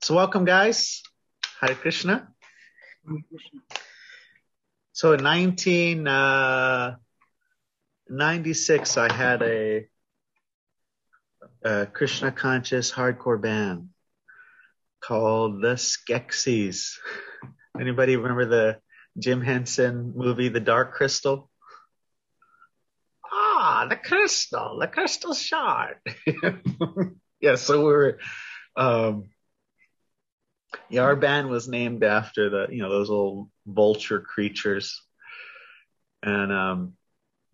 So welcome, guys. Hare Krishna. So in 1996, I had a Krishna conscious hardcore band called the Skeksis. Anybody remember the Jim Henson movie, The Dark Crystal? The crystal shard. Yeah, so we were, our band was named after those old vulture creatures. And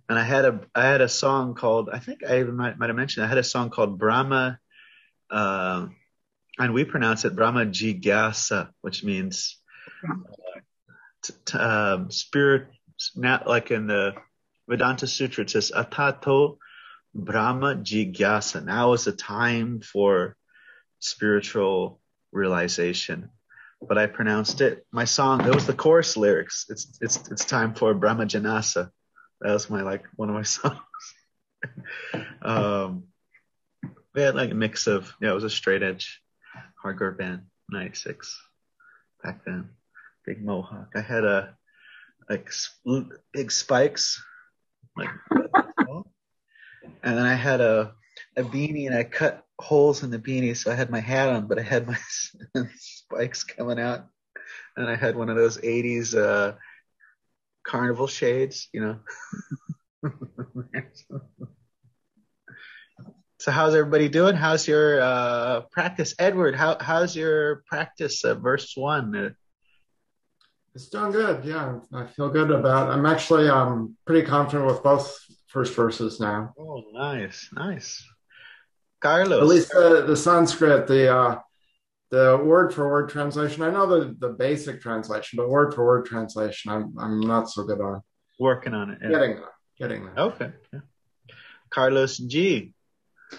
I had a song called, I think I even might have mentioned, I had a song called Brahma, and we pronounce it Brahma Jigyasa, which means spirit. Not like in the Vedanta Sutra, it says Atato Brahma Jigyasa. Now is the time for spiritual realization. But I pronounced it. My song, it was the chorus lyrics. It's time for Brahma Janasa. That was one of my songs. We had like a mix of, it was a straight edge hardcore band, 96 back then. Big mohawk. I had big spikes, and then I had a beanie, and I cut holes in the beanie, so I had my hat on, but I had my spikes coming out, and I had one of those 80s carnival shades, So how's everybody doing? How's your practice? Edward, how's your practice at verse 1? It's done good. Yeah, I feel good about it. I'm actually pretty confident with both first verses now. Oh, nice. Carlos. At least the Sanskrit, the word for word translation. I know the basic translation, but word for word translation, I'm not so good on. Working on it. Yeah. Getting there. Okay. Yeah. Carlos G,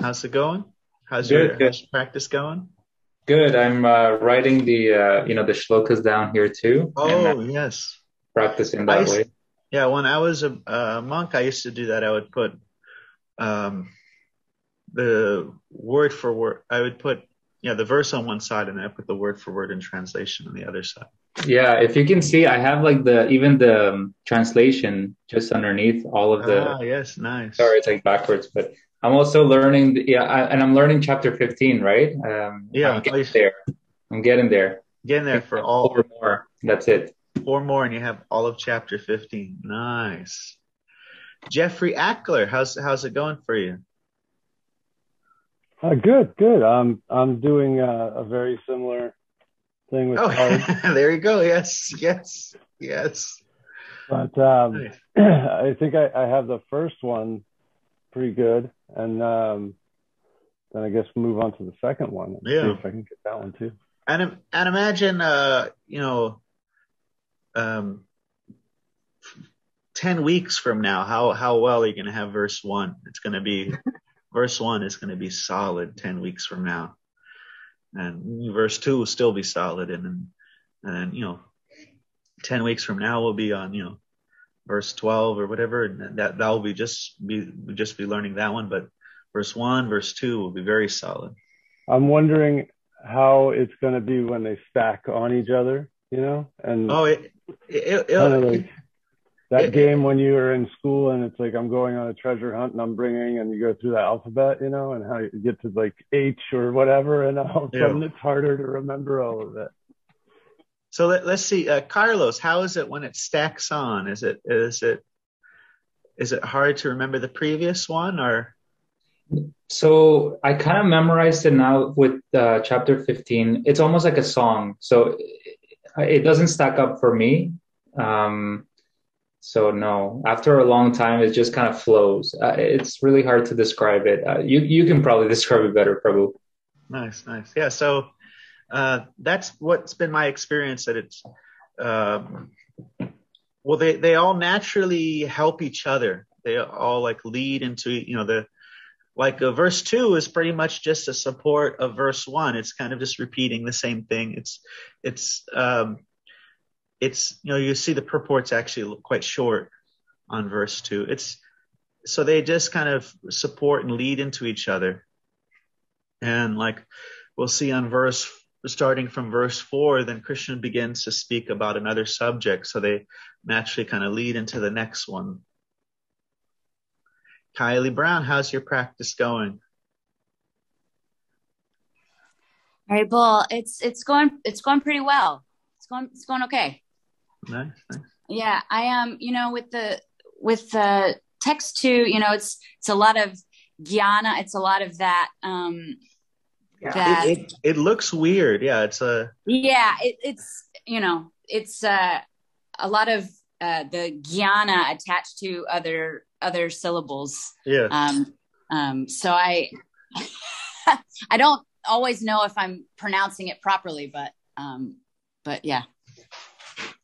how's it going? How's your practice going? Good. I'm writing the the shlokas down here too. Oh, yes. Practicing that way. Yeah, when I was a monk, I used to do that. I would put the word for word. I would put the verse on one side, and then I put the word for word in translation on the other side. Yeah, if you can see, I have like the translation just underneath all of the. Yes, nice. Sorry, it's like backwards, but I'm also learning. And I'm learning chapter 15, right? Yeah, I'm getting there. Getting there for all 4 more. That's it. 4 more, and you have all of chapter 15. Nice. Jeffrey Ackler, how's it going for you? Good. I'm doing a very similar thing with cards. There you go. Yes. But nice. I think I have the first one pretty good, and then I guess move on to the second one. See if I can get that one too. And imagine 10 weeks from now, how well are you going to have verse 1? It's going to be verse 1 is going to be solid 10 weeks from now, and verse 2 will still be solid, and then 10 weeks from now we'll be on verse 12 or whatever, and that will be just be learning that one, but verse 1, verse 2 will be very solid. I'm wondering how it's going to be when they stack on each other, and game when you were in school and it's like I'm going on a treasure hunt and I'm bringing, and you go through the alphabet, and how you get to like H or whatever, and all of a sudden it's harder to remember all of it. So let's see, Carlos, how is it when it stacks on? Is it hard to remember the previous one, or? So I kind of memorized it now with chapter 15. It's almost like a song, so it doesn't stack up for me. So no, after a long time, it just kind of flows. It's really hard to describe it. You can probably describe it better, Prabhu. Nice. Yeah. So that's what's been my experience, that it's they all naturally help each other. They all like lead into verse 2 is pretty much just a support of verse 1. It's kind of just repeating the same thing. It's you see the purport's actually look quite short on verse 2. So they just kind of support and lead into each other. And like we'll see on verse starting from verse 4, then Krishna begins to speak about another subject. So they naturally kind of lead into the next one. Kylie Brown, how's your practice going? All right, Bull. It's going pretty well. It's going okay. Nice. Yeah, I am. With the text too. It's a lot of jnana. It's a lot of that. It looks weird. Yeah, it's a. Yeah, it's a lot of the jnana attached to other syllables. Yeah. So I I don't always know if I'm pronouncing it properly, but yeah.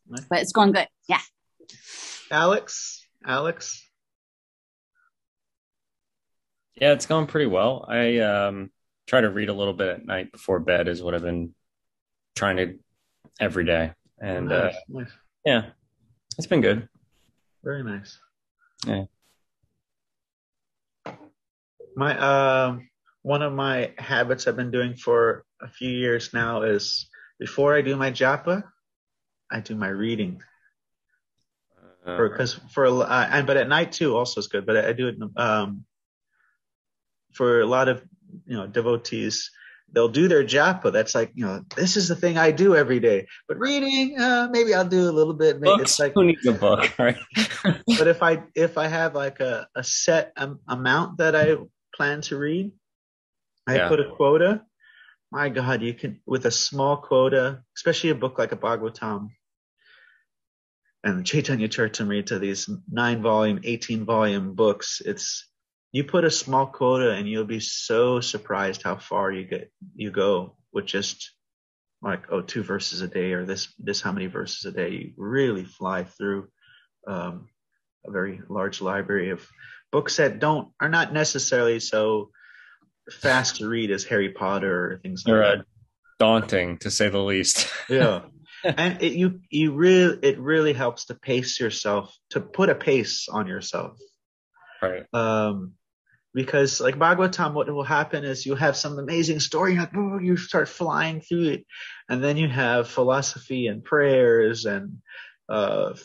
Nice. But it's going good. Yeah. Alex. Yeah, it's going pretty well. I try to read a little bit at night before bed is what I've been trying to every day. And nice. Yeah, it's been good. Very nice. Yeah. My one of my habits I've been doing for a few years now is before I do my japa, I do my reading. But at night too also is good. But I do it for a lot of devotees. They'll do their japa. That's like this is the thing I do every day. But reading, maybe I'll do a little bit. Maybe Books, it's like who needs a book, right? But if I have like a set amount that I plan to read, I put a quota. My God, you can with a small quota, especially a book like a Bhagavatam and Chaitanya Charitamrita, these 9-volume, 18-volume books. You put a small quota and you'll be so surprised how far you go with just like 2 verses a day or this how many verses a day. You really fly through a very large library of books that are not necessarily so fast to read as Harry Potter or things like that. Daunting to say the least. Yeah. And it really helps to pace yourself, to put a pace on yourself. Right. Because like Bhagavatam, what will happen is you have some amazing story, you start flying through it. And then you have philosophy and prayers and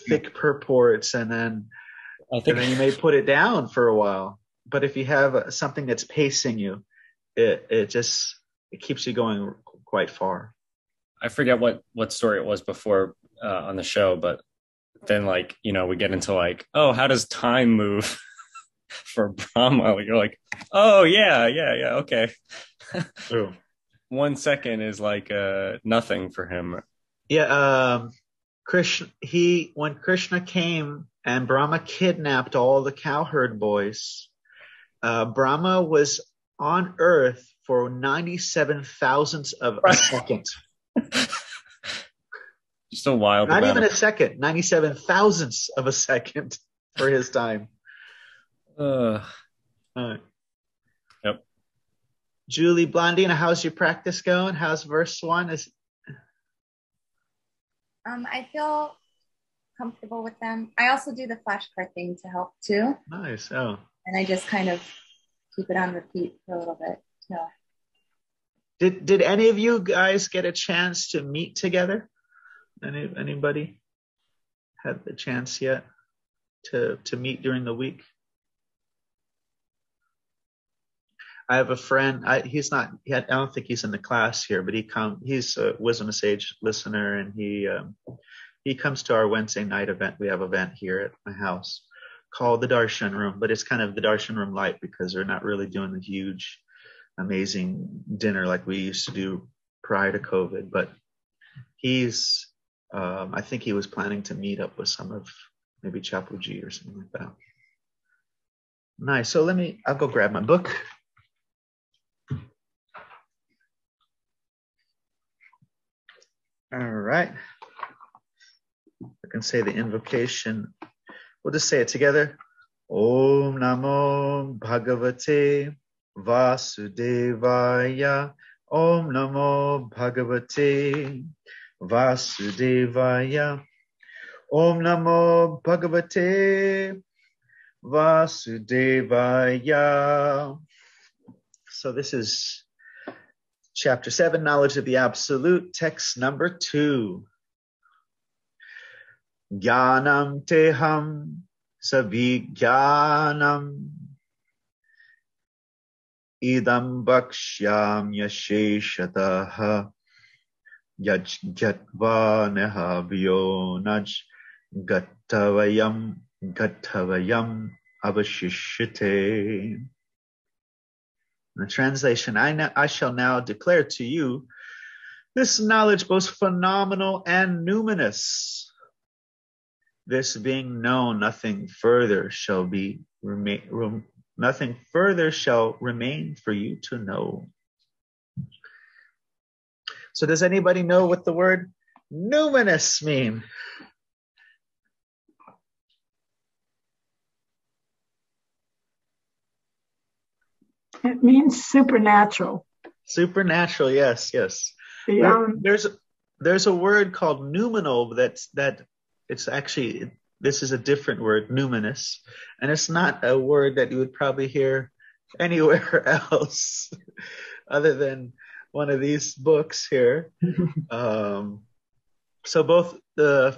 thick purports, and then you may put it down for a while. But if you have something that's pacing you, it keeps you going quite far. I forget what story it was before on the show, but then we get into how does time move for Brahma? You're like, oh yeah, okay. 1 second is nothing for him. Yeah, when Krishna came and Brahma kidnapped all the cowherd boys, Brahma was on earth for 97 thousandths of a second. Just a wild. Not even a second. 97 thousandths of a second for his time. Yep. Julie Blondina, how's your practice going? How's verse 1? I feel comfortable with them. I also do the flashcard thing to help too. Nice. Oh. And I just kind of keep it on repeat for a little bit. So. Did any of you guys get a chance to meet together? Anybody had the chance yet to meet during the week? I have a friend. I don't think he's in the class here, but he's a Wisdom Sage listener, and he comes to our Wednesday night event. We have an event here at my house called the Darshan Room, but it's kind of the Darshan Room light because they're not really doing the huge, amazing dinner like we used to do prior to COVID. But I think he was planning to meet up with some of maybe Chapuji or something like that. Nice. So I'll go grab my book. All right. I can say the invocation. We'll just say it together. Om Namo Bhagavate Vasudevaya. Om Namo Bhagavate Vasudevaya. Om Namo Bhagavate Vasudevaya. So this is Chapter 7, Knowledge of the Absolute, text number 2. Jnanam teham savijnanam idam bhakshyam yasheshataha yajgatva nehavyo naj gatavayam avashishyate. The translation, I shall now declare to you this knowledge both phenomenal and numinous. This being known, nothing further shall remain for you to know. So does anybody know what the word numinous mean? It means supernatural. Supernatural, yes. There's a word called numinal that it's actually, this is a different word, numinous, and it's not a word that you would probably hear anywhere else other than one of these books here. So both the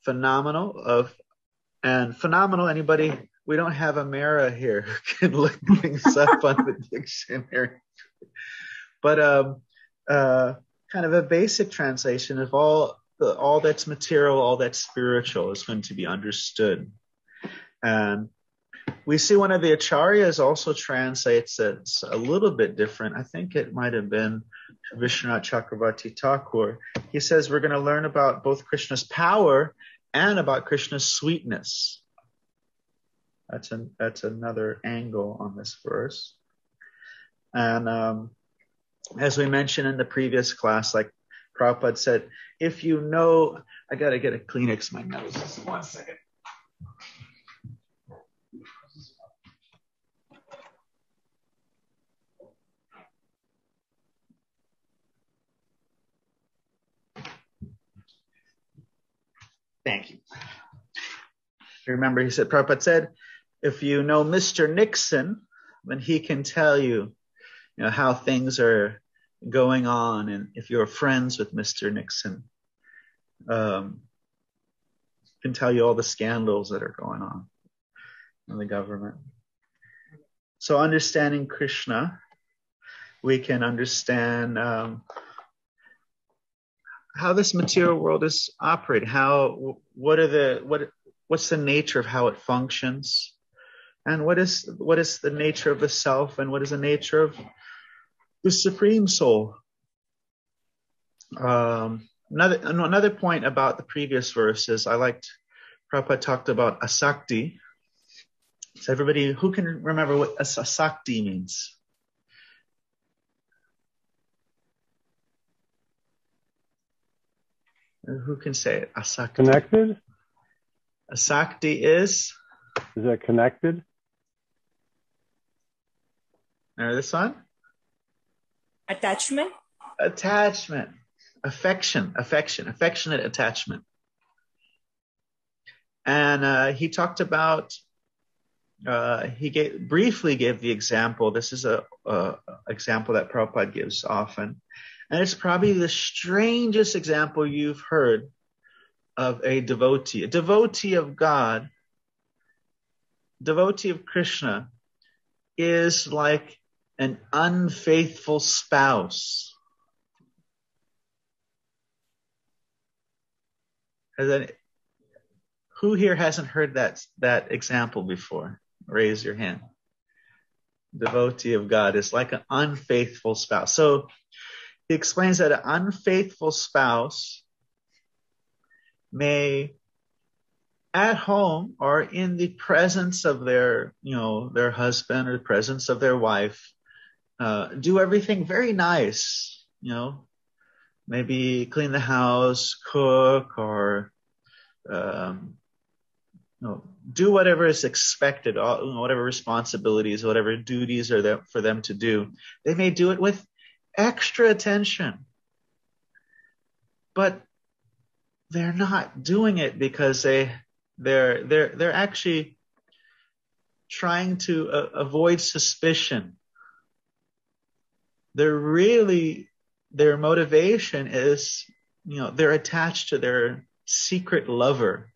phenomenal, anybody? We don't have a Mara here who can look things up on the dictionary. But kind of a basic translation of all that's material, all that's spiritual is going to be understood. And we see one of the acharyas also translates it a little bit different. I think it might have been Vishwanath Chakravarti Thakur. He says we're going to learn about both Krishna's power and about Krishna's sweetness. That's another angle on this verse. And as we mentioned in the previous class, like Prabhupada said, if you know, I got to get a Kleenex, my nose, just 1 second. Thank you. Remember, he said, Prabhupada said, if you know Mr. Nixon, then he can tell you, how things are going on. And if you're friends with Mr. Nixon, can tell you all the scandals that are going on in the government. So understanding Krishna, we can understand how this material world is operating, what's the nature of how it functions, and what is the nature of the self, and what is the nature of the Supreme Soul. Another point about the previous verses, Prabhupada talked about asakti. So everybody, who can remember what asakti means? Who can say it? Asakti. Connected? Asakti is? Is that connected? Now this one? Attachment. Affectionate attachment. And he talked about, briefly gave the example. This is a example that Prabhupada gives often. And it's probably the strangest example you've heard of a devotee. A devotee of God, devotee of Krishna, is like an unfaithful spouse. Who here hasn't heard that example before? Raise your hand. Devotee of God is like an unfaithful spouse. So he explains that an unfaithful spouse may, at home or in the presence of their husband or the presence of their wife, do everything very nice, maybe clean the house, cook, or do whatever is expected, whatever responsibilities, whatever duties are there for them to do. They may do it with extra attention, but they're not doing it because they're actually trying to avoid suspicion. their motivation is, they're attached to their secret lover.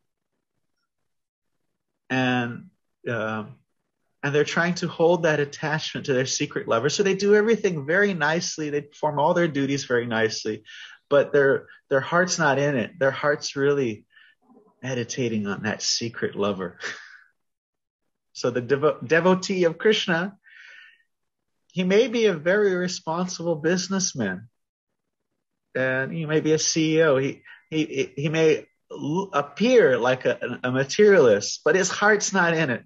And they're trying to hold that attachment to their secret lover. So they do everything very nicely. They perform all their duties very nicely, but their heart's not in it. Their heart's really meditating on that secret lover. So the devotee of Krishna, he may be a very responsible businessman, and he may be a CEO. He may appear like a materialist, but his heart's not in it.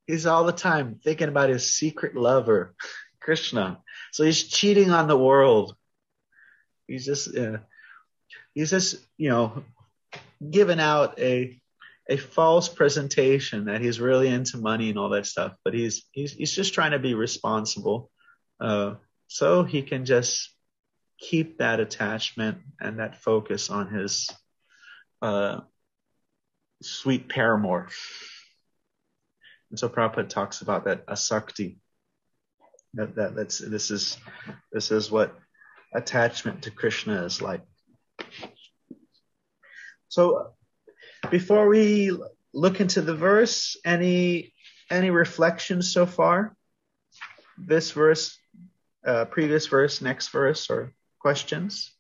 He's all the time thinking about his secret lover, Krishna. So he's cheating on the world. He's just giving out a false presentation that he's really into money and all that stuff. But he's just trying to be responsible, so he can just keep that attachment and that focus on his sweet paramour. And so Prabhupada talks about that asakti. This is what attachment to Krishna is like. So before we look into the verse, any reflections so far? This verse, previous verse, next verse, or questions?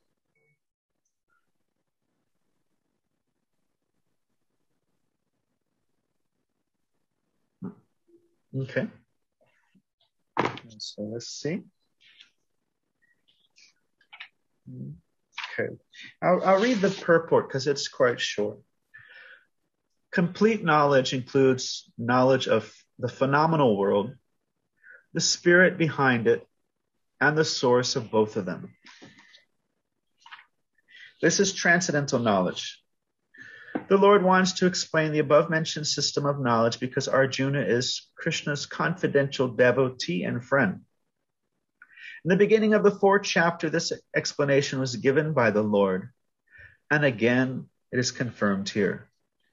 Okay. So let's see. Okay. I'll read the purport because it's quite short. Complete knowledge includes knowledge of the phenomenal world, the spirit behind it, and the source of both of them. This is transcendental knowledge. The Lord wants to explain the above-mentioned system of knowledge because Arjuna is Krishna's confidential devotee and friend. In the beginning of the 4th chapter, this explanation was given by the Lord, and again, it is confirmed here.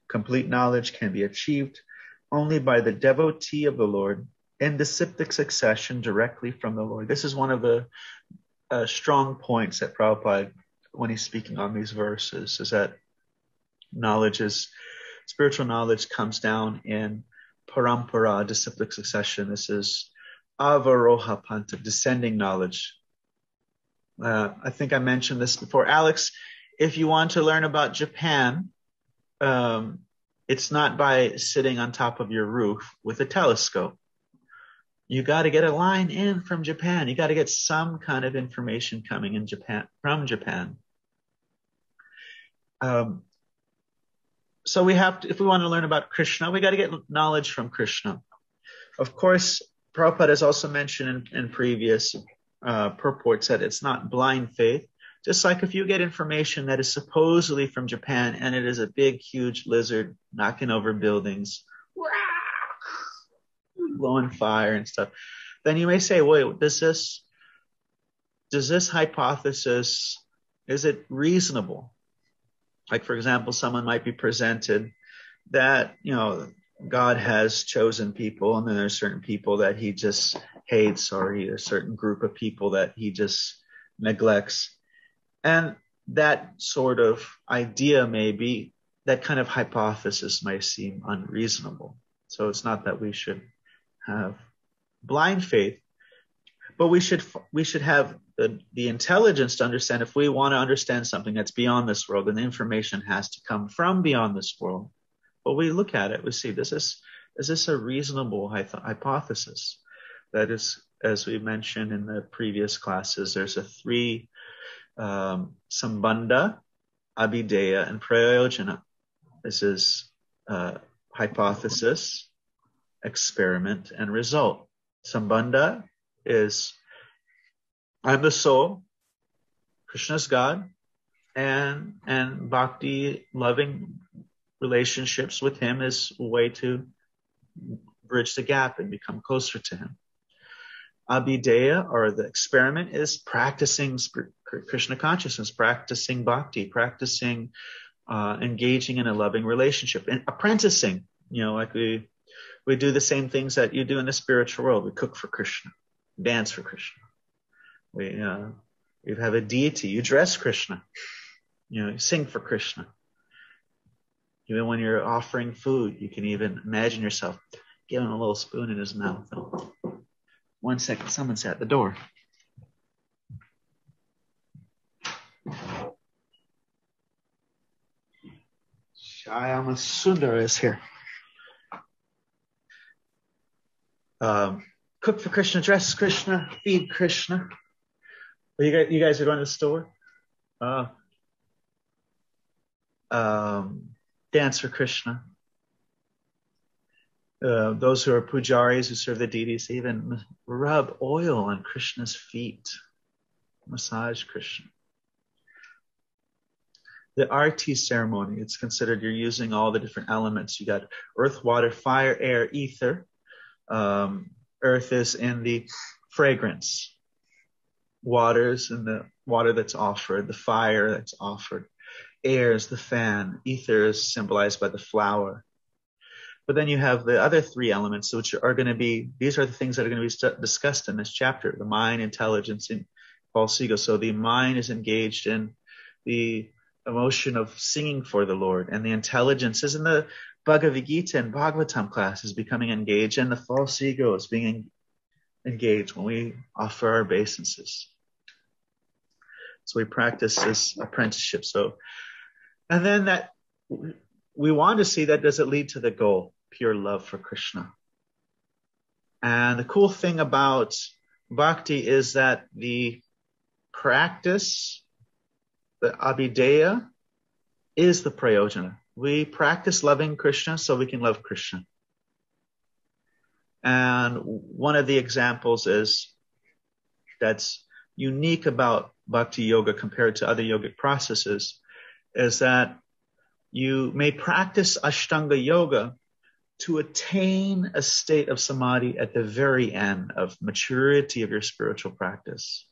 Complete knowledge can be achieved only by the devotee of the Lord in disciplic succession directly from the Lord. This is one of the strong points that Prabhupada, when he's speaking on these verses, is that spiritual knowledge comes down in parampara, disciplic succession. This is avaroha panta, descending knowledge. I think I mentioned this before. Alex, if you want to learn about Japan, it's not by sitting on top of your roof with a telescope. You got to get a line in from Japan. You got to get some kind of information coming in from Japan. So we have to, if we want to learn about Krishna, we got to get knowledge from Krishna. Of course, Prabhupada has also mentioned in previous purports that it's not blind faith. Just like if you get information that is supposedly from Japan and it is a big, huge lizard knocking over buildings, blowing fire and stuff, then you may say, wait, does this hypothesis, is it reasonable? Like, for example, someone might be presented that, God has chosen people, and then there's certain people that he just hates, or a certain group of people that he just neglects. And that sort of idea that kind of hypothesis may seem unreasonable. So it's not that we should have blind faith, but we should have the intelligence to understand, if we want to understand something that's beyond this world, then the information has to come from beyond this world. But we look at it, we see, is this a reasonable hypothesis? That is, as we mentioned in the previous classes, there's a 3 sambandha, abhideya, and prayojana. This is hypothesis, experiment, and result. Sambandha is, I'm the soul, Krishna's God, and bhakti, loving relationships with him, is a way to bridge the gap and become closer to him. Abhideya, or the experiment, is practicing Krishna consciousness, practicing bhakti, practicing engaging in a loving relationship, and apprenticing. Like we do the same things that you do in the spiritual world. We cook for Krishna. dance for Krishna. You have a deity, you dress Krishna. You sing for Krishna. Even when you're offering food, you can even imagine yourself giving a little spoon in his mouth. Oh, 1 second, someone's at the door. Shyama Sundar is here. Cook for Krishna, dress Krishna, feed Krishna. You guys are going to the store? Dance for Krishna. Those who are pujaris who serve the deities even rub oil on Krishna's feet. Massage Krishna. The arti ceremony, it's considered you're using all the different elements. You got earth, water, fire, air, ether. Earth is in the fragrance. Water is in the water that's offered. The fire that's offered. Air is the fan. Ether is symbolized by the flower. But then you have the other three elements, which are going to be, these are the things that are going to be discussed in this chapter. The mind, intelligence, and false ego. So the mind is engaged in the emotion of singing for the Lord. And the intelligence is in the Bhagavad Gītā and Bhagavatam class is becoming engaged, and the false ego is being engaged when we offer our obeisances. So we practice this apprenticeship. And then that we want to see that does it lead to the goal, pure love for Krishna. And the cool thing about bhakti is that the practice, the abhideya, is the prayojana. We practice loving Krishna so we can love Krishna. And one of the examples that's unique about bhakti yoga compared to other yogic processes is that you may practice Ashtanga yoga to attain a state of samadhi at the very end of maturity of your spiritual practice.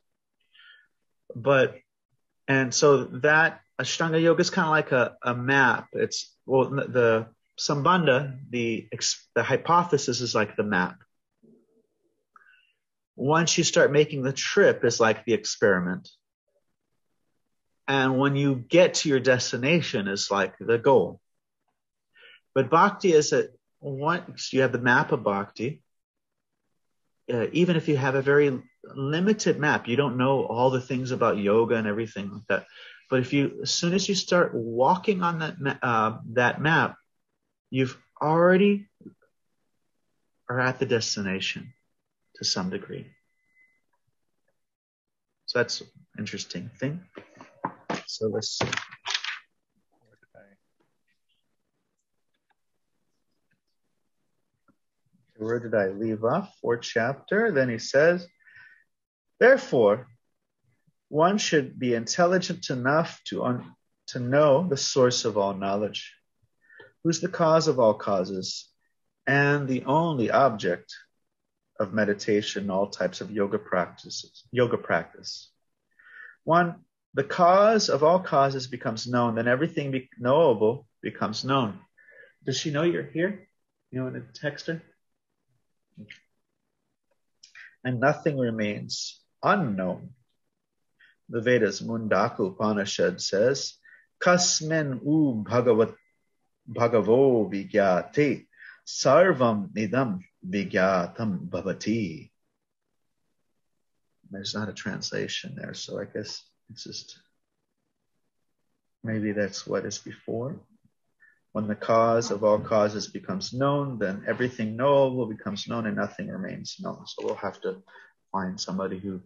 And so that Ashtanga yoga is kind of like a map. The Sambandha, the hypothesis is like the map. Once you start making the trip, it's like the experiment. And when you get to your destination, it's like the goal. But bhakti is once you have the map of bhakti, even if you have a very limited map, you don't know all the things about yoga and everything like that. But as soon as you start walking on that map, you've already are at the destination to some degree. So that's an interesting thing. So let's see. Where did I leave off? 4th chapter. Then he says, therefore, one should be intelligent enough to know the source of all knowledge, who's the cause of all causes, and the only object of meditation, all types of yoga practice. One, the cause of all causes becomes known, then everything knowable becomes known. Does she know you're here? You want to text her? And nothing remains unknown. The Vedas Mundaku Upanishad says, Kasmin u bhagavo vigyate sarvam nidam vigyatam bhavati. There's not a translation there, so I guess it's just, maybe that's what is before. When the cause of all causes becomes known, then everything knowable becomes known and nothing remains known. So we'll have to find somebody who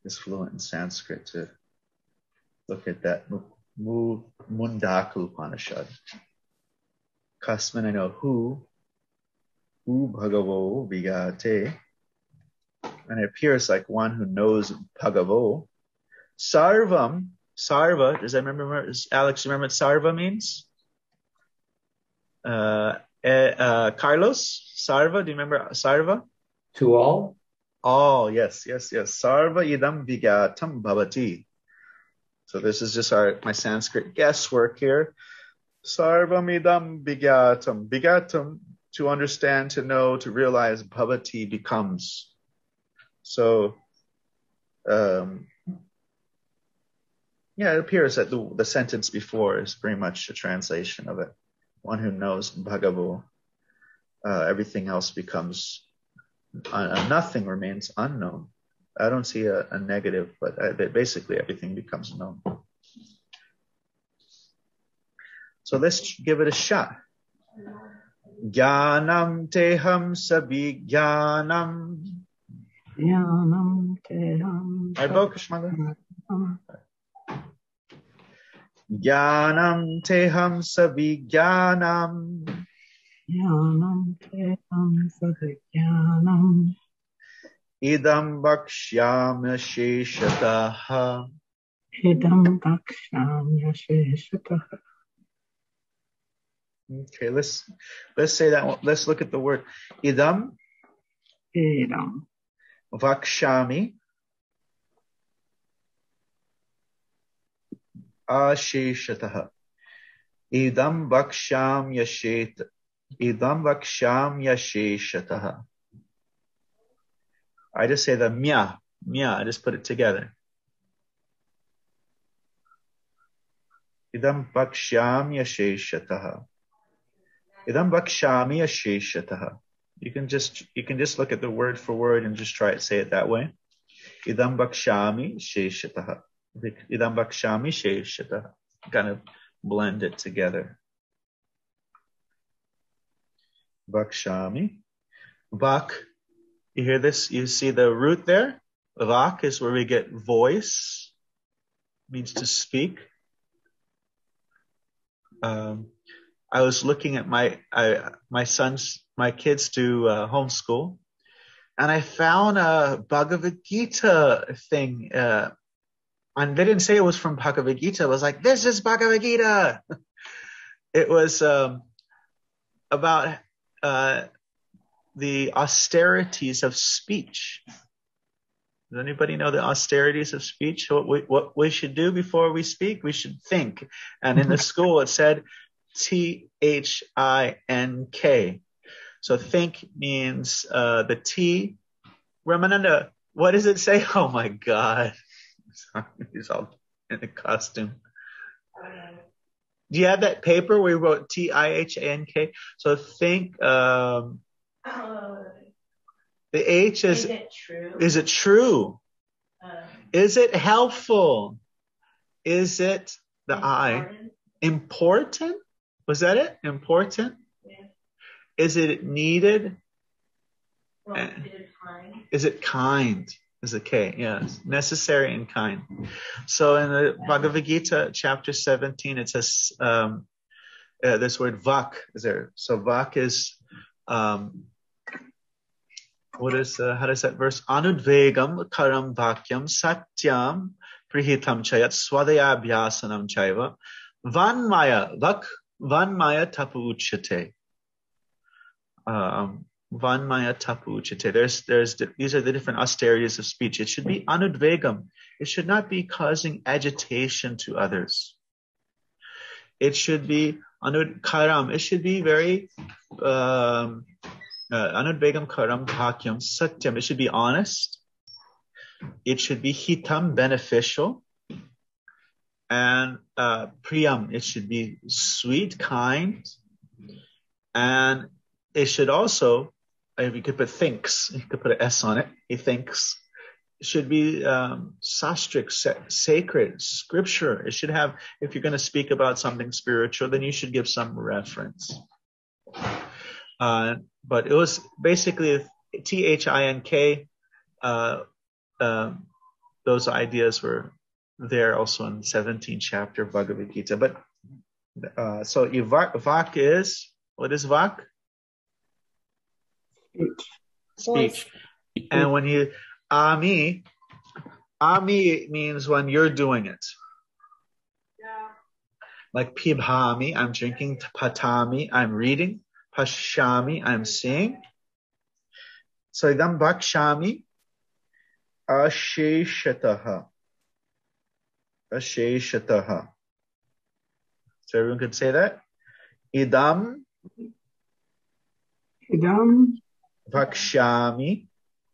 is fluent in Sanskrit to look at that. Mundaku Upanishad. Kasman, I know who bhagavo vigate. And it appears like one who knows bhagavo. Sarvam, sarva, does Alex remember what sarva means? Carlos, sarva, do you remember sarva? To all? All, yes. Sarva idam vigatam bhavati. So this is just my Sanskrit guesswork here. Sarvam idam vigatam. Vigatam, to understand, to know, to realize, bhavati becomes. So, it appears that the sentence before is pretty much a translation of it. One who knows Bhagavu, everything else becomes, nothing remains unknown. I don't see a negative, but basically everything becomes known. So let's give it a shot. Jnanam teham sabhijnanam. Jnanam teham. I both, Krishna. Jnanam teham sabhijnanam. Jnanam teham sabhijnanam. Idam bhakshyamya sheshataha. Idam bhakshyamya sheshataha. Okay, let's say that. Let's look at the word idam. Idam. Vakshami. Asheshataha. Idam vaksham yashet. Idam vaksham yasheshataha. I just say the mya. I just put it together. Idam vaksham yasheshataha. Idam vakshami yasheshataha. You can just look at the word for word and just try to say it that way. Idam vakshami sheshataha. Idam vakshami sheshataha. Kind of blend it together. Vakshami. Vak. You hear this? You see the root there? Vak is where we get voice. Means to speak. I was looking at my kids do homeschool, and I found a Bhagavad Gītā thing, and they didn't say it was from Bhagavad Gītā. It was like, this is Bhagavad Gītā. It was about the austerities of speech. Does anybody know the austerities of speech? What we should do before we speak? We should think. And in the school it said Think. So think means the T. Ramananda, what does it say? Oh my God. He's all in a costume. Do you have that paper where we wrote Think? So think, the H is it true? Is it true? Is it helpful? Is it the important? I? Important? Was that it? Important? Yeah. Is it needed? Well, is it kind? Is it kind? Is it K? Yes. Necessary and kind. So in the Bhagavad Gītā, chapter 17, it says this word vak is there. So vak is what is how does that verse? Anudvegam karam vakyam satyam prihitam chayat swadaya abhyasanam chaiva vanmaya vak vanmaya tapu uchate. Vanmaya tapu uchate. These are the different austerities of speech. It should be anudvegam. It should not be causing agitation to others. It should be anudkaram. It should be very anudvegam karam bhakyam satyam. It should be honest. It should be hitam, beneficial. And priyam, it should be sweet, kind. And it should also, you could put thinks, you could put an S on it, he thinks. It should be sastric, sacred, scripture. It should have, if you're going to speak about something spiritual, then you should give some reference. But it was basically Think. Those ideas were there also in the 17th chapter of Bhagavad Gītā. But so vak is, what is vak? Speech. And when you ami means when you're doing it. Yeah. Like pibhami, I'm drinking. Patami, I'm reading. Pashami, I'm seeing. So idam bhakshami asheshataha. Asheshataha. So everyone could say that. Idam bhakshami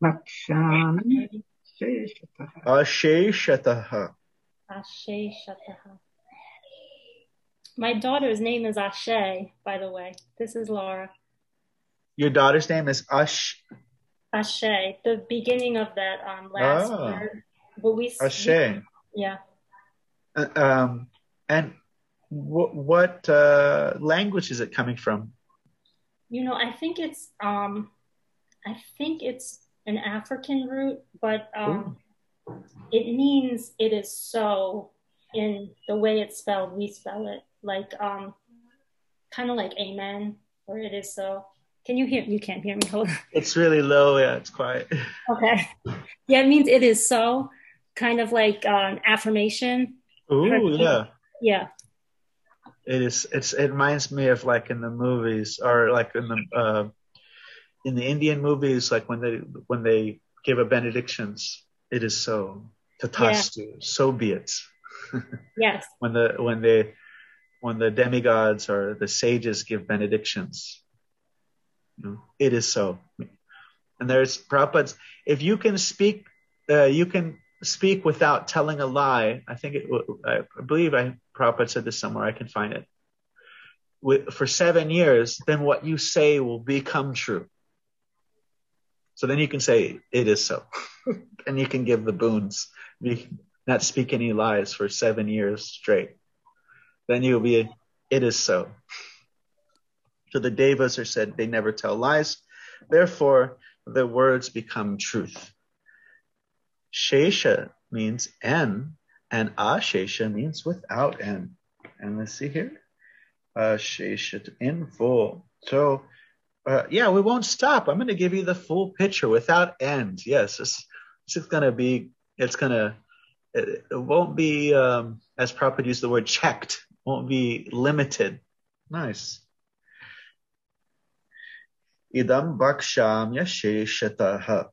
Vakshami Sheshataha. Asheshataha. Asheshataha. My daughter's name is Ashe, by the way. This is Laura. Your daughter's name is Ashe. The beginning of that last word. But Ashe. Yeah. And what language is it coming from? I think it's an African root, but it means it is so in the way it's spelled. We spell it like kind of like amen, or it is so. Can you hear? You can't hear me. Hold on. It's really low. Yeah, it's quiet. Okay. Yeah, it means it is so, kind of like an affirmation. Ooh, yeah. Yeah. It is. It reminds me of like in the movies, or like in the Indian movies, like when they give a benedictions. It is so. Tatastu. Yeah. So be it. Yes. When the demigods or the sages give benedictions, it is so. And there's Prabhupada's, if you can speak without telling a lie. I believe Prabhupada said this somewhere. I can find it. For 7 years, then what you say will become true. So then you can say, it is so. And you can give the boons. You can not speak any lies for 7 years straight. Then you'll be, it is so. So the devas are said, they never tell lies. Therefore, the words become truth. Shesha means N, and Ashesha means without N. And let's see here. Ashesha in full. So, we won't stop. I'm going to give you the full picture without end. Yes, this is going to be, it won't be, as Prabhupada used the word, checked. Won't be limited. Nice. Idam bhakshamya sheshataha.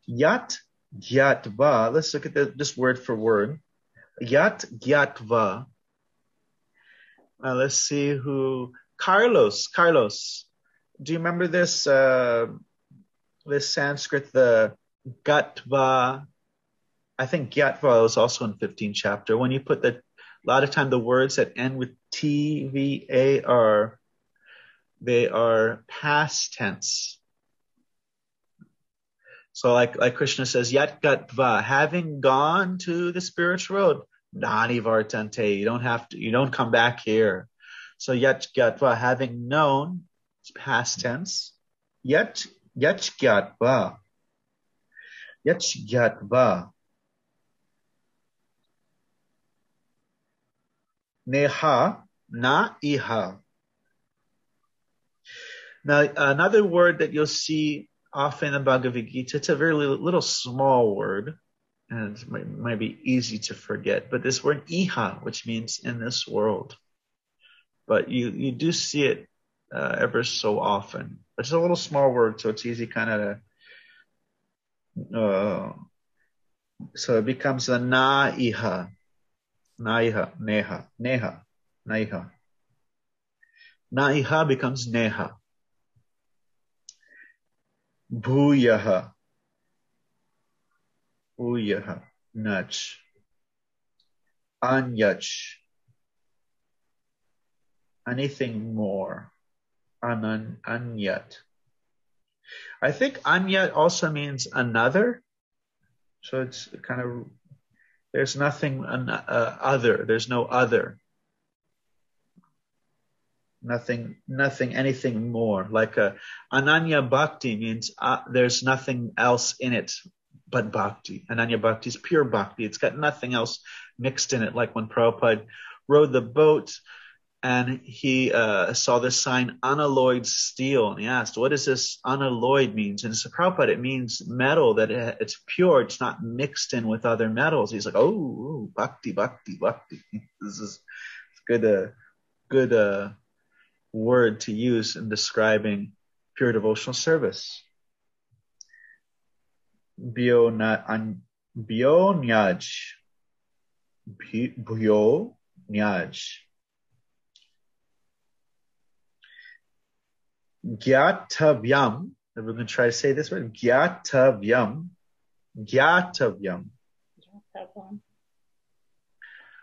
Yat gyatva. Let's look at this word for word. Yat gyatva. Let's see who. Carlos. Do you remember this? This Sanskrit, the gatva. I think gyatva was also in 15th chapter. When you put a lot of time the words that end with tvar, they are past tense. So like Krishna says, Yat Gatva, having gone to the spiritual road, Nani Vartante, you don't come back here. So Yat Gatva, having known, it's past tense. Yat Gatva. Neha, na iha. Now, another word that you'll see often in the Bhagavad Gītā, it's a very little small word, and it might be easy to forget, but this word iha, which means in this world. But you do see it ever so often. It's a little small word, so it's easy kind of to... so it becomes a na-iha. Na-iha, neha, na-iha. Na-iha becomes neha. Bhuyaha, nach. Anyach, anything more. Anyat. I think anyat also means another. So it's kind of, there's nothing other. There's no other. Nothing, anything more. Like Ananya Bhakti means there's nothing else in it but Bhakti. Ananya Bhakti is pure Bhakti. It's got nothing else mixed in it. Like when Prabhupada rode the boat and he saw this sign, unalloyed steel. And he asked, what does this unalloyed means? And he said, Prabhupada, it means metal, that it's pure. It's not mixed in with other metals. He's like, oh, Bhakti. This is good word to use in describing pure devotional service. Bhyonyaj. Gyatavyam And we're going to try to say this word. Gyatavyam. Gyatavyam.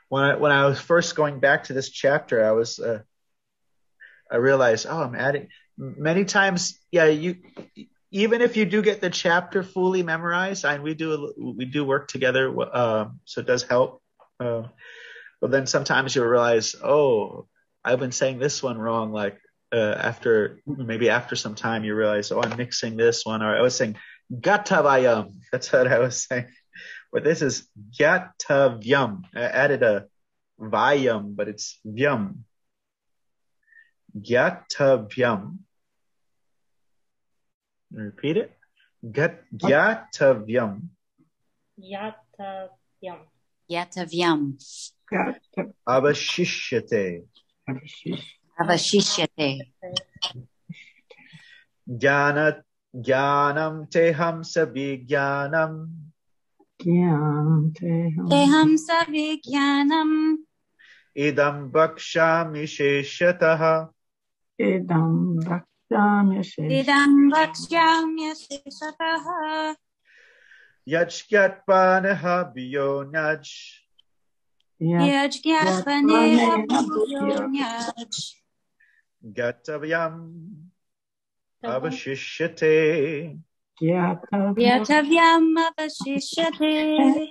When I was first going back to this chapter, I realized, I'm adding many times. Yeah, even if you do get the chapter fully memorized, and we do work together, so it does help. But then sometimes you'll realize, I've been saying this one wrong. Like after some time, you realize, I'm mixing this one, or I was saying Gatavayam. That's what I was saying. But this is Gyatavyam. I added a Vayam, but it's Vyam. Gyatavyam. Repeat it. Gyatavyam. Yatavyam. Yatavyam. Avashishyate. Avashishyate. Jnanam teham sabhigyanam. Teham savigyanam. Idam bhakshami sheshataha. Idam bhaksyamya sesataha. Yajgyatpaneha biyonyaj. Yajgyatpaneha biyonyaj. Gatavyam avashishyate. Yatavyam avashishyate.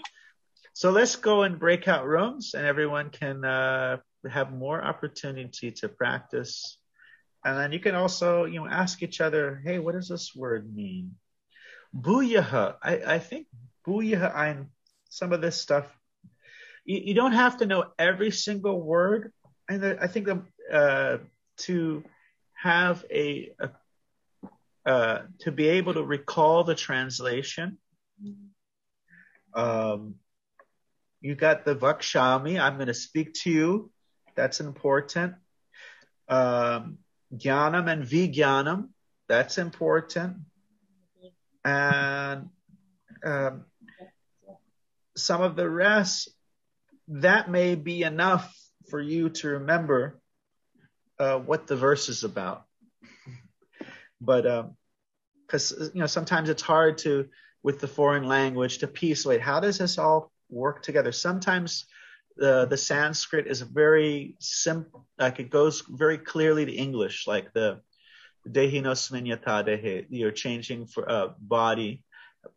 So let's go in breakout rooms, and everyone can have more opportunity to practice. And then you can also, ask each other, hey, what does this word mean? Bhuyaha. I think bhuyaha, and some of this stuff, you don't have to know every single word. And I think to have to be able to recall the translation, you got the Vakshami, I'm going to speak to you. That's important. Jnanam and Vijnanam, that's important. And some of the rest, that may be enough for you to remember what the verse is about. But because sometimes it's hard to, with the foreign language, to piece, wait, how does this all work together? Sometimes the Sanskrit is very simple, like it goes very clearly to English, like the dehinosmin yata dehe, you're changing for body,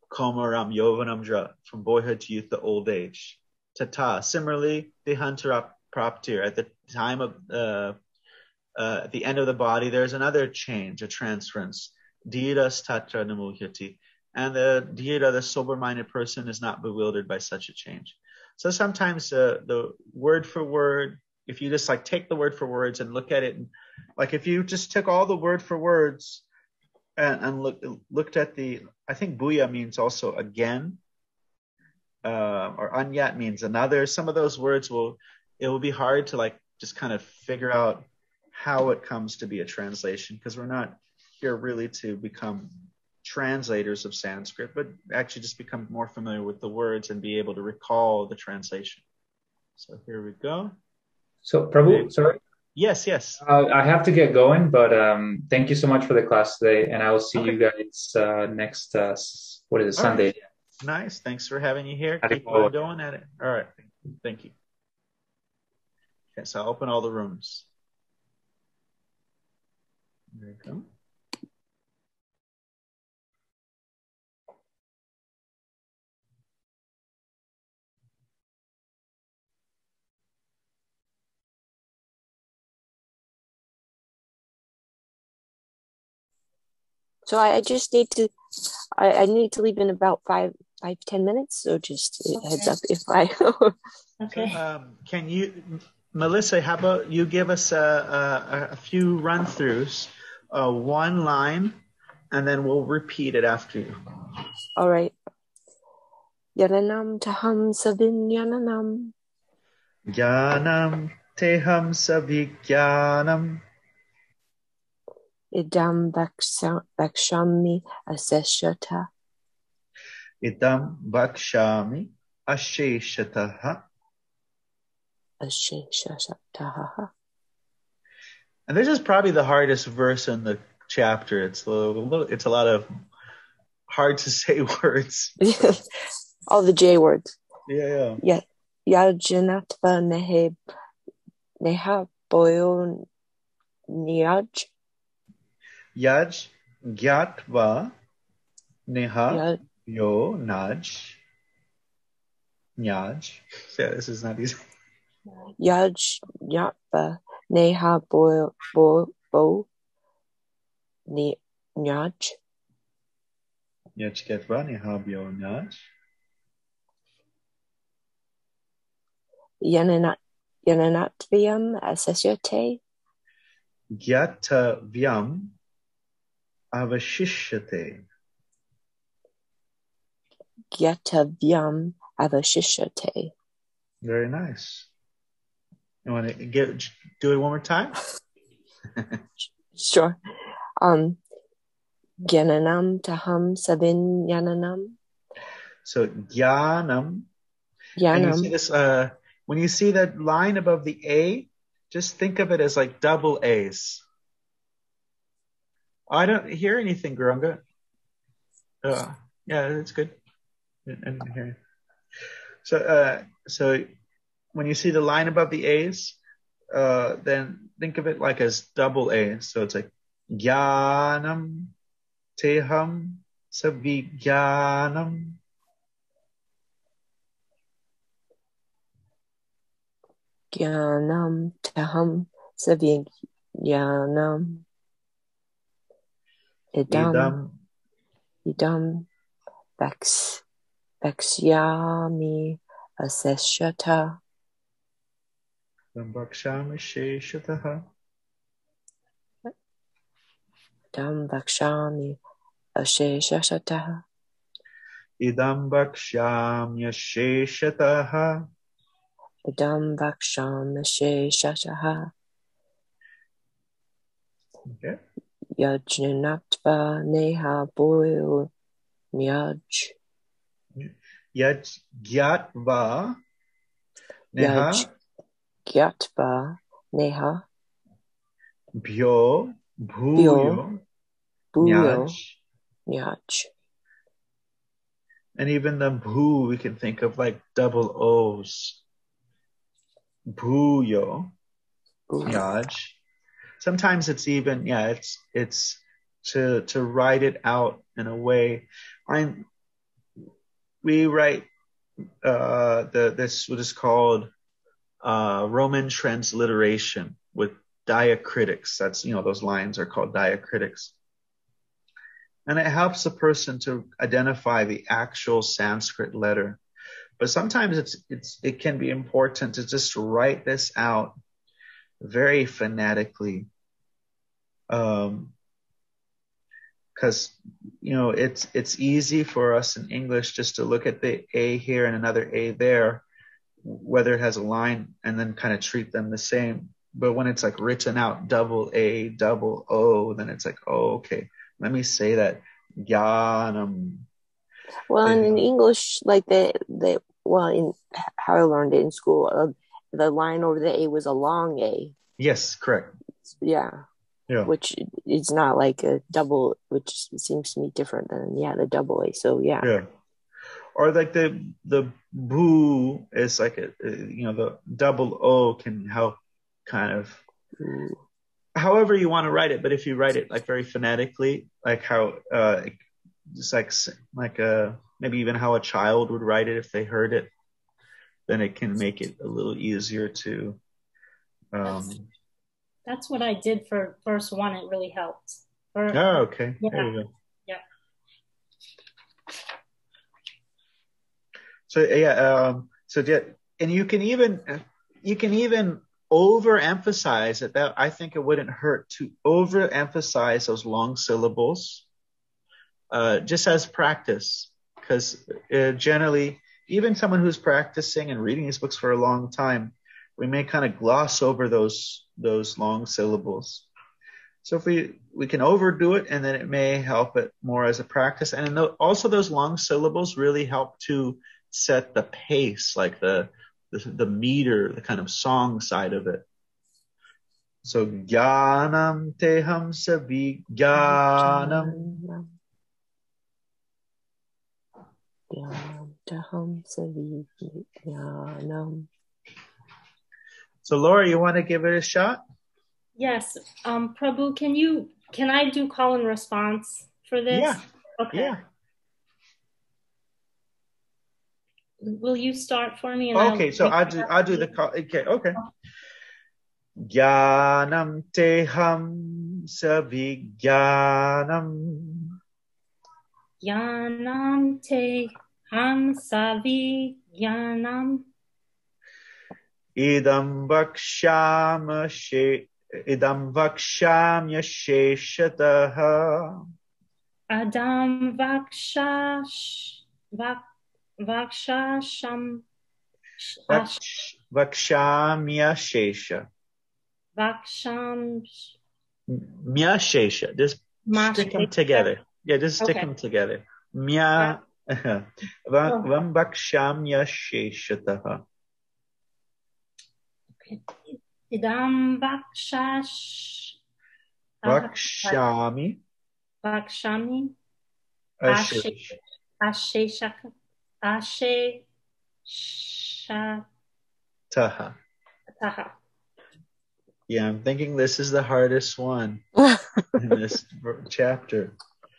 komaram yovanam dra, from boyhood to youth to old age. Tata, similarly, dehantara praptir, at the time of at the end of the body, there's another change, a transference. Dhiras tatra namuhyati. And the dhira, the sober-minded person, is not bewildered by such a change. So sometimes the word for word, if you just take the word for words and look at it, like if you just took all the word for words and looked at I think bhuya means also again, or anyat means another. Some of those words it will be hard to just kind of figure out how it comes to be a translation, because we're not here really to become translators of Sanskrit, but actually just become more familiar with the words and be able to recall the translation. So here we go. So Prabhu, sorry. Yes. I have to get going, but thank you so much for the class today, and I will see you guys next, Sunday. Right. Nice. Thanks for having you here. Keep on going at it. All right. Thank you. Okay, so I'll open all the rooms. There you go. So I just need to, I need to leave in about 5-10 minutes. So just heads up if I. Okay. Can you, Melissa? How about you give us a few run-throughs, one line, and then we'll repeat it after you. All right. Yananam taham savin yananam. Jnanam teham savigyanam. Idam bakshami aseshata. Idam bakshami asheshataha. Asheshataha. And this is probably the hardest verse in the chapter. It's a lot of hard to say words. All the J words. Yeah. Yajanatva neha boyo nyaj. Yaj gyatva neha yo naj. Nyaj. Yeah, this is not easy. Yaj nyatva neha bo nyaj. Yaj gyatva neha yo naj. Yananatvyam asasyate. Gyatavyam avashishyate. Gyatavyam avashishyate. Very nice. You want to do it one more time? Sure. Gyananam taham savin yananam. So gyanam. And you see this, when you see that line above the A, just think of it as like double A's. I don't hear anything, Gurunga. Yeah, that's good. I didn't hear you. So when you see the line above the A's, then think of it like as double A's. So it's like Gyanam Teham Savigyanam. Gyanam taham savigyanam. Idam Vaksyami aseshata. Vakshami sheshataha. Idam Vakshami asheshataha. Idam Vakshami sheshataha. Idam Vakshami asheshataha. Okay. Yajnanatva neha boyo nyaj. Yaj gyatva neha. Gyatva neha. Bhyo bhuyo nyaj. And even the bhu, we can think of like double O's. Bhuyo nyaj. Sometimes it's even, it's to write it out in a way. We write this what is called Roman transliteration with diacritics. That's, those lines are called diacritics. And it helps a person to identify the actual Sanskrit letter. But sometimes it can be important to just write this out very phonetically. Because it's easy for us in English just to look at the A here and another A there, whether it has a line, and then kind of treat them the same. But when it's like written out double A, double O, then it's like, oh, okay, let me say that. Gyanam. Well, and in English, like in how I learned it in school, the line over the A was a long A. Yes, correct. Yeah. Which is not like a double, which seems to me different than the double A. So yeah. Or like the boo is like the double O can help kind of however you want to write it. But if you write it like very phonetically, like how it's like maybe even how a child would write it if they heard it, then it can make it a little easier to. That's what I did for verse 1. It really helped. Okay. Yeah. There you go. Yeah. And you can even overemphasize it. That I think it wouldn't hurt to overemphasize those long syllables, just as practice, because generally, even someone who's practicing and reading these books for a long time, we may kind of gloss over those long syllables. So if we can overdo it, and then it may help it more as a practice. And also those long syllables really help to set the pace, like the meter, the kind of song side of it. So Jnanam teham savijnanam. So Laura, you want to give it a shot? Yes. Prabhu, can I do call and response for this? Yeah. Okay. Yeah. Will you start for me? Okay, so I'll do the call. Okay. Jnanam teham savijnanam. Jnanam teham savijnanam. Idam vakshamya sheshataha. Adam vakshasham. Vakshamya shesha. Vaksham. Mya shesha. Just stick them together. Yeah, just stick them together. Mya. Vam vakshamya sheshataha. Idam vakshami asheshataha. Yeah, I'm thinking this is the hardest one in this chapter.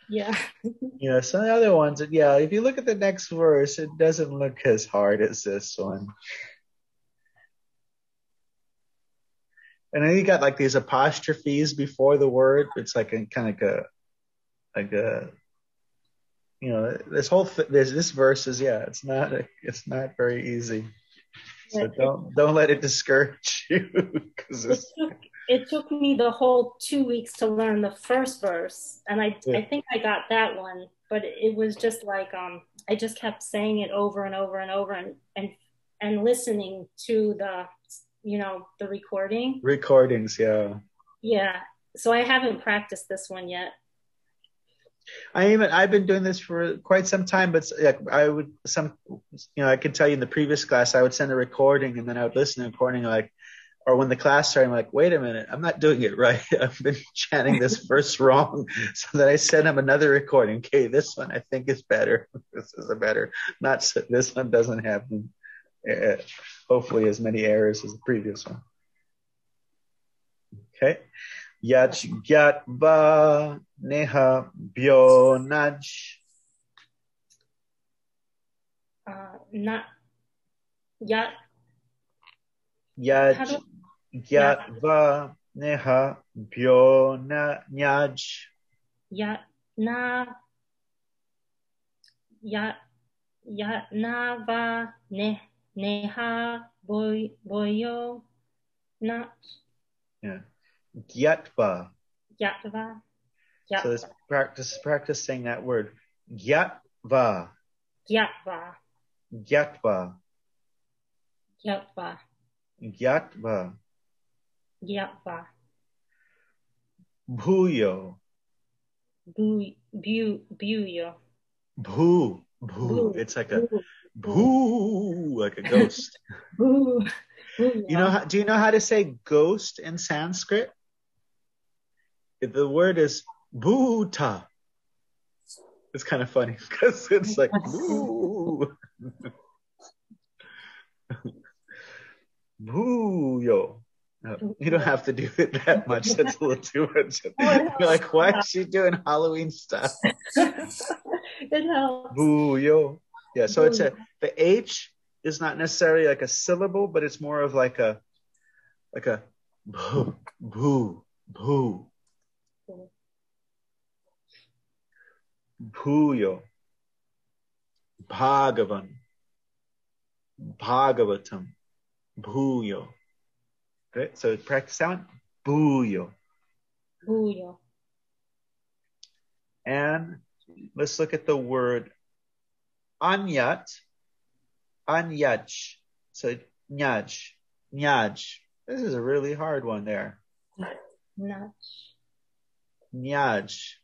Yeah. Some of the other ones, if you look at the next verse, it doesn't look as hard as this one. And then you got like these apostrophes before the word. It's like a kind of this verse is, it's not very easy. So don't let it discourage you. It took me the whole 2 weeks to learn the first verse, and I think I got that one, but it was just like I just kept saying it over and over and over, and listening to the the recordings. Yeah. So I haven't practiced this one yet. I've been doing this for quite some time, but I could tell you in the previous class, I would send a recording and then I would listen to the recording, or when the class started, I'm like, wait a minute, I'm not doing it right. I've been chanting this verse wrong. So then I sent him another recording. Okay, this one I think is better. This is this one doesn't have hopefully as many errors as the previous one. Okay. Yatva neha bionaj. Yatva neha bionaj. Yatnava neha boyo na. Yeah. Gyatva. So let's practice saying that word. Gyatva. Bhuyo. Buyo. Bhoo. It's like a bhoo, like a ghost. Boo. Do you know how to say ghost in Sanskrit? The word is bhuta. It's kind of funny because it's like boo. Bhoo-yo. No, you don't have to do it that much. That's a little too much. You're like, why is she doing Halloween stuff? It helps. Boo-yo. Yeah, so the H is not necessarily like a syllable, but it's more of like a boo. Bhuyo. Bhagavatam. Bhuyo. Okay, so practice that one. Bhuyo. And let's look at the word anyat. Anyaj. So nyaj. This is a really hard one there. Nyaj.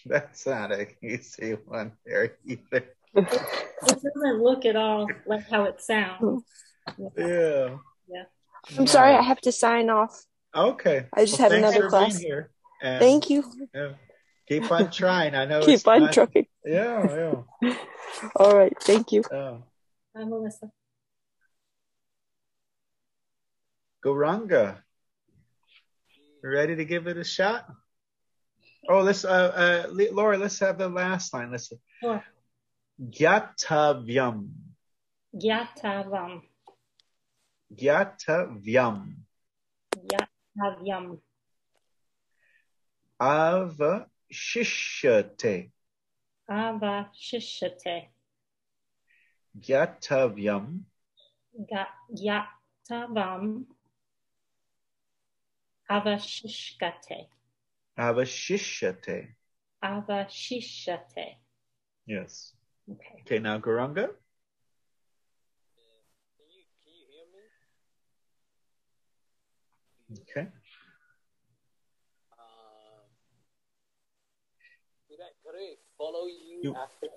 That's not an easy one there either. It doesn't look at all like how it sounds. Yeah. I'm sorry, I have to sign off. Okay. I just have another class. Here. And, thank you. Keep on trying. I know. Keep on trying. Yeah. All right. Thank you. Hi, Melissa. Gauranga. Ready to give it a shot? Oh, let's Laura, let's have the last line. Listen. Sure. Gyatavyam. Gyatavam. Gyatavyam. Gyatavyam. Avashishyate. Avashishyate. Gyatavyam. Gyatavam. Avashishkate. Avashishyate. Avashishyate. Yes. Okay. Okay, now Gauranga. Can you hear me? Okay. Could I follow you after?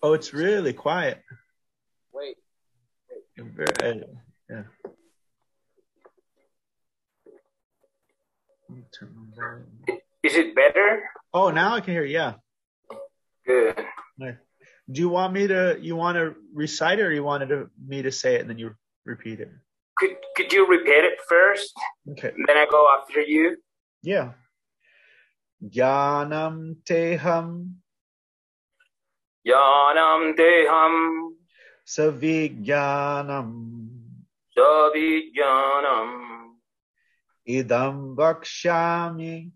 Oh, it's really quiet. Wait. Yeah. Is it better? Oh, now I can hear you. Yeah. Good. Nice. Do you want to recite it, or you wanted me to say it and then you repeat it? Could you repeat it first? Okay. Then I go after you. Yeah. Jnanam teham. Jnanam teham. Savijnanam. Savijnanam. Idam vakshami.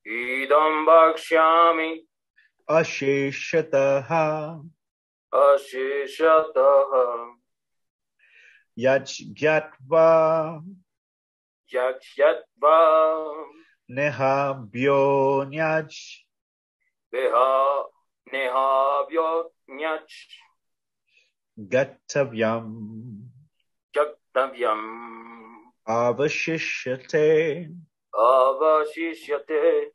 Idam vakshami. Asheshataha. Asheshataha. Yajgyatva. Yajgyatva. Nehabhyo nyaj. Nehabhyo nyaj. Gatavyam. Gatavyam. Avashishyate. Avashishyate.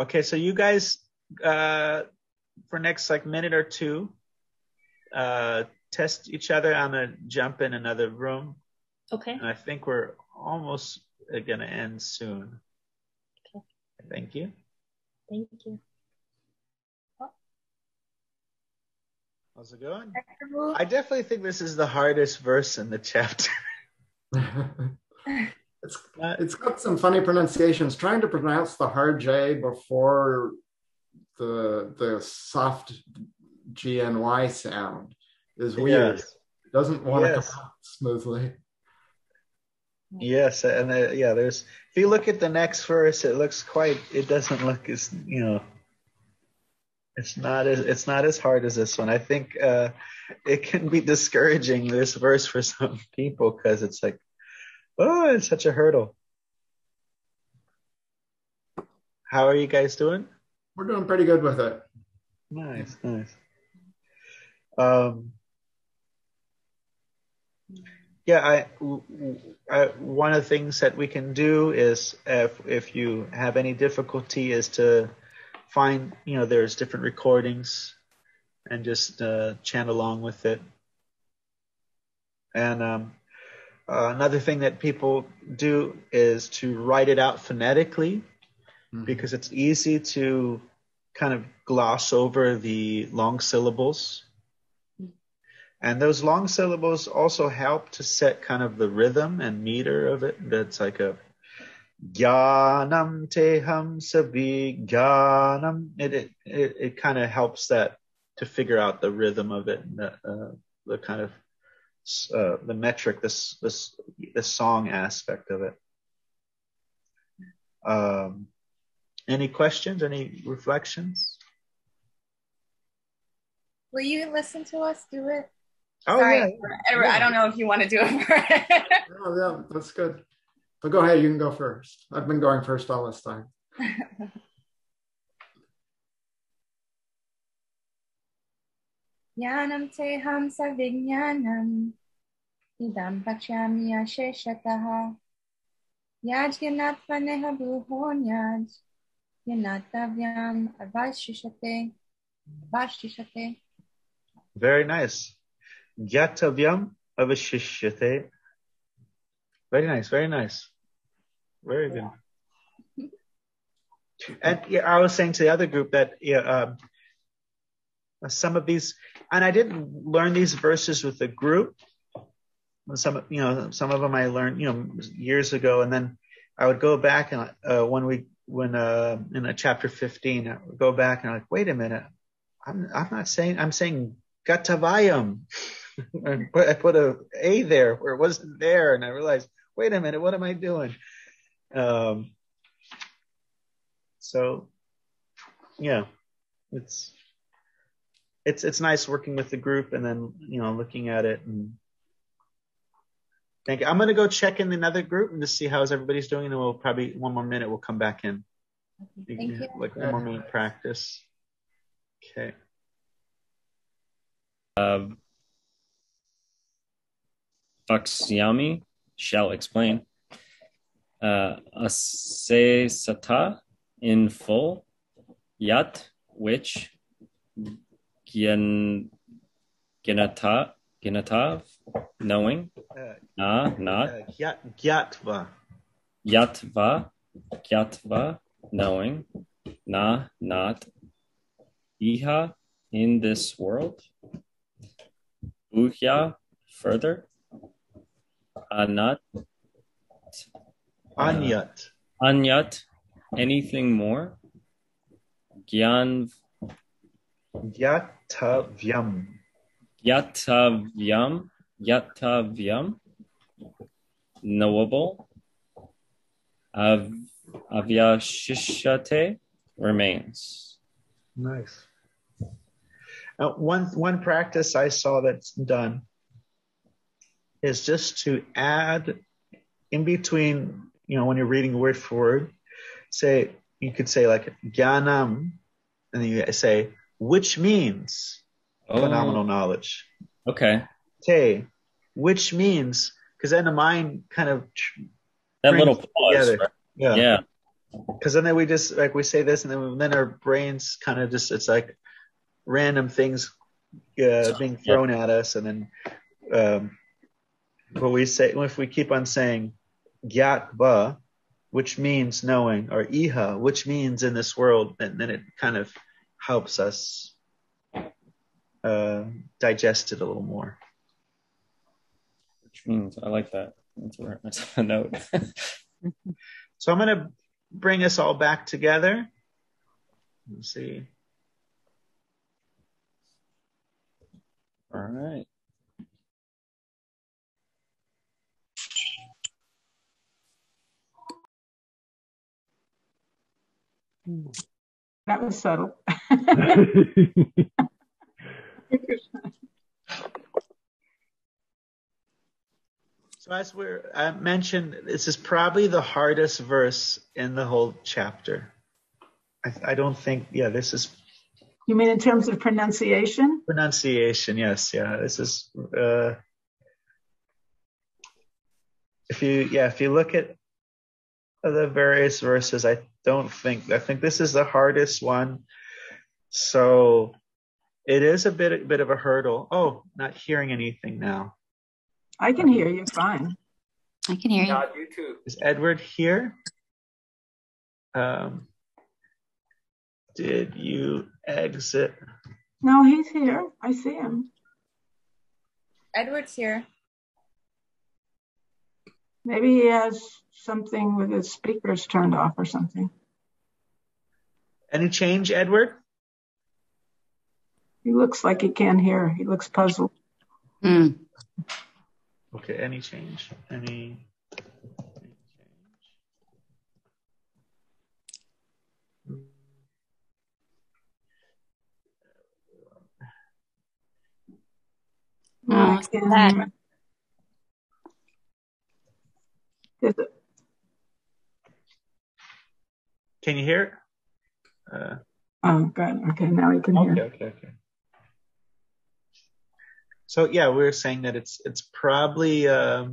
Okay, so you guys, for next minute or two, test each other. I'm gonna jump in another room. Okay. And I think we're almost gonna end soon. Okay. Thank you. Thank you. How's it going? I definitely think this is the hardest verse in the chapter. It's got some funny pronunciations. Trying to pronounce the hard J before the soft GNY sound is weird. Yes. It doesn't want to come out smoothly. Yes, and there's. If you look at the next verse, it doesn't look as It's not as hard as this one. I think it can be discouraging, this verse, for some people, because it's like, oh, it's such a hurdle. How are you guys doing? We're doing pretty good with it. Nice. One of the things that we can do is, if you have any difficulty, is to find, there's different recordings and just chant along with it. And another thing that people do is to write it out phonetically, because it's easy to kind of gloss over the long syllables. And those long syllables also help to set kind of the rhythm and meter of it. That's like a Jnanam teham savijnanam. It kind of helps that to figure out the rhythm of it, and the kind of the metric, the song aspect of it. Any questions? Any reflections? Will you listen to us do it? Oh, sorry, yeah. I don't know if you want to do it first. Oh, yeah, that's good. But go ahead, you can go first. I've been going first all this time. Jnanam teham savijnanam idam vakshami asheshataha yajnatva nehabhuhonyaj yanatavyam avashishate. Very nice. Gyatavyam avashishyate. Very nice. Very nice. Very good. And yeah, I was saying to the other group that some of these, and I didn't learn these verses with the group. Some of them I learned, years ago, and then I would go back and when in chapter 15, I would go back and I'm like, wait a minute, I'm saying Gatavayam. I put a there where it wasn't there, and I realized, wait a minute, what am I doing? So yeah, it's nice working with the group and then looking at it. And thank you. I'm going to go check in another group and just see how everybody's doing, and we'll probably 1 more minute we'll come back in. Thank you. Like 1 more minute practice. Okay. Vaksyami shall explain. Ase sata in full, yat which ginatav knowing, not Gyatva gyatva knowing, not iha in this world, buhya further, anyat anything more, Yatavyam knowable, avyashishate remains. Nice. One practice I saw that's done is just to add in between, when you're reading word for word, you could say like Gyanam, and then you say, which means phenomenal knowledge. Okay. Te, which means, because then the mind kind of that little pause. Right? Yeah. Because then we just we say this, and then our brains kind of just, it's like random things being thrown at us, and then what we say, if we keep on saying Gyatva, which means knowing, or Iha, which means in this world, and then it kind of helps us digest it a little more. Which means, I like that. That's a note. So I'm going to bring us all back together. Let's see. All right. That was subtle. So as I mentioned, this is probably the hardest verse in the whole chapter. I don't think, this is. You mean in terms of pronunciation? Pronunciation, yes, yeah. This is, if you look at the various verses, I think this is the hardest one. So it is a bit of a hurdle. Oh, not hearing anything now. I can hear you fine. I can hear you. Yeah, you too. Is Edward here? Did you exit? No, he's here. I see him. Edward's here. Maybe he has something with his speakers turned off or something. Any change, Edward? He looks like he can't hear. He looks puzzled. Okay, any change? Any change? Oh, it's bad. Can you hear? Oh, good. Okay, now he can hear. Okay. So we were saying that it's probably as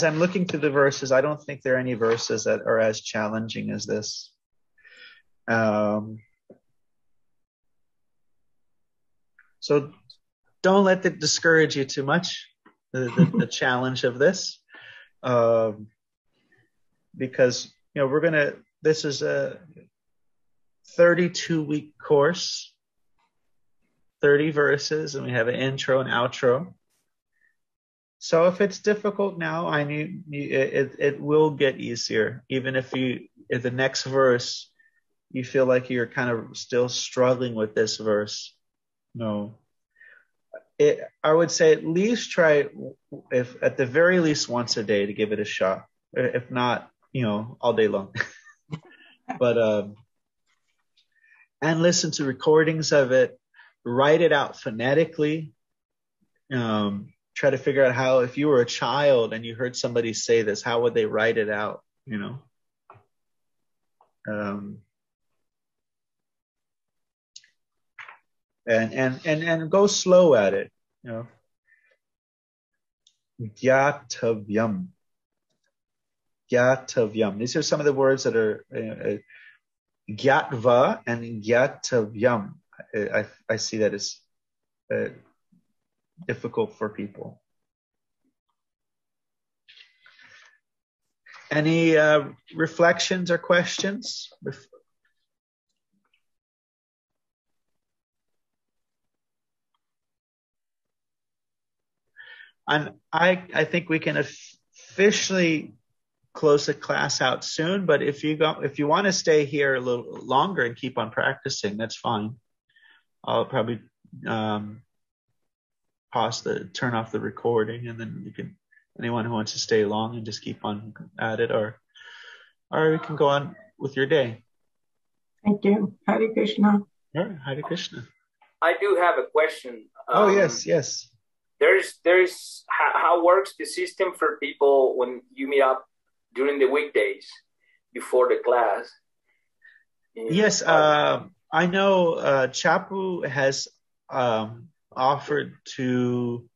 I'm looking through the verses, I don't think there are any verses that are as challenging as this. So don't let it discourage you too much. the challenge of this, because this is a 32-week course, 30 verses, and we have an intro and outro. So if it's difficult now, it will get easier. Even if the next verse, you feel like you're kind of still struggling with this verse. No. I would say at least try, if at the very least once a day, to give it a shot. If not, all day long. But and listen to recordings of it, write it out phonetically. Try to figure out how, if you were a child and you heard somebody say this, how would they write it out? And go slow at it. Gyatavyam. Gyatavyam. These are some of the words that are gyatva and gyatavyam. I see that as difficult for people. Any reflections or questions? I think we can officially close the class out soon, but if you want to stay here a little longer and keep on practicing, that's fine. I'll probably turn off the recording, and then anyone who wants to stay long and just keep on at it, or we can go on with your day. Thank you. Hare Krishna. All right, Hare Krishna. I do have a question. Oh, yes. There's how works the system for people when you meet up during the weekdays before the class? Yes, I know Chapu has offered to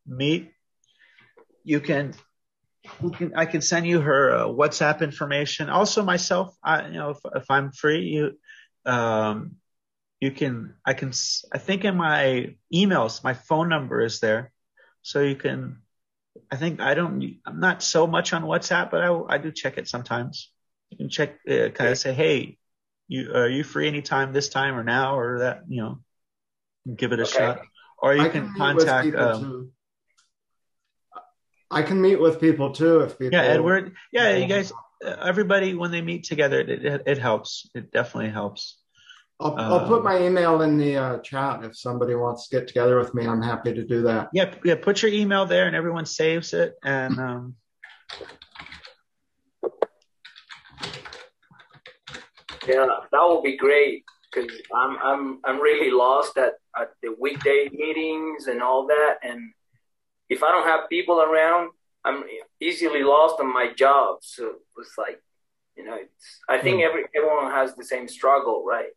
meet. I can send you her WhatsApp information. Also myself, if I'm free, I think in my emails, my phone number is there. So you can, I'm not so much on WhatsApp, but I do check it sometimes. You can check, kind of say, hey, are you free anytime this time or now or that, give it a shot. Or you can contact, I can meet with people too if people. Yeah, Edward. Yeah, you guys, everybody, when they meet together, it helps. It definitely helps. I'll put my email in the chat. If somebody wants to get together with me, I'm happy to do that. Yeah. Put your email there, and everyone saves it. And yeah, that would be great, because I'm really lost at the weekday meetings and all that, and if I don't have people around, I'm easily lost on my job. So it's like, I think everyone has the same struggle, right?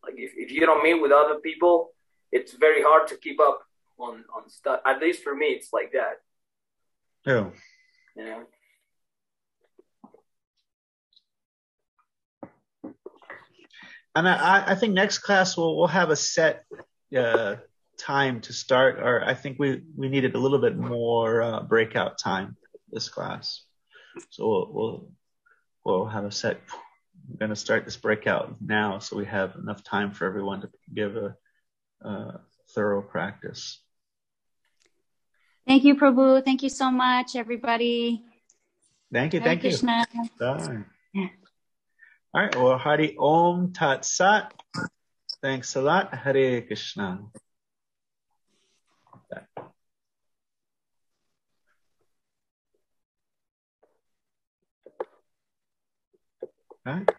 Like if you don't meet with other people, it's very hard to keep up on stuff. At least for me, it's like that. Yeah. And I think next class we'll have a set time to start, or I think we needed a little bit more breakout time this class. So we'll have a set. We're going to start this breakout now, so we have enough time for everyone to give a thorough practice. Thank you, Prabhu. Thank you so much, everybody. Thank you. Hare Krishna. Bye. All right. Well, Hari Om Tat Sat. Thanks a lot. Hare Krishna. All right.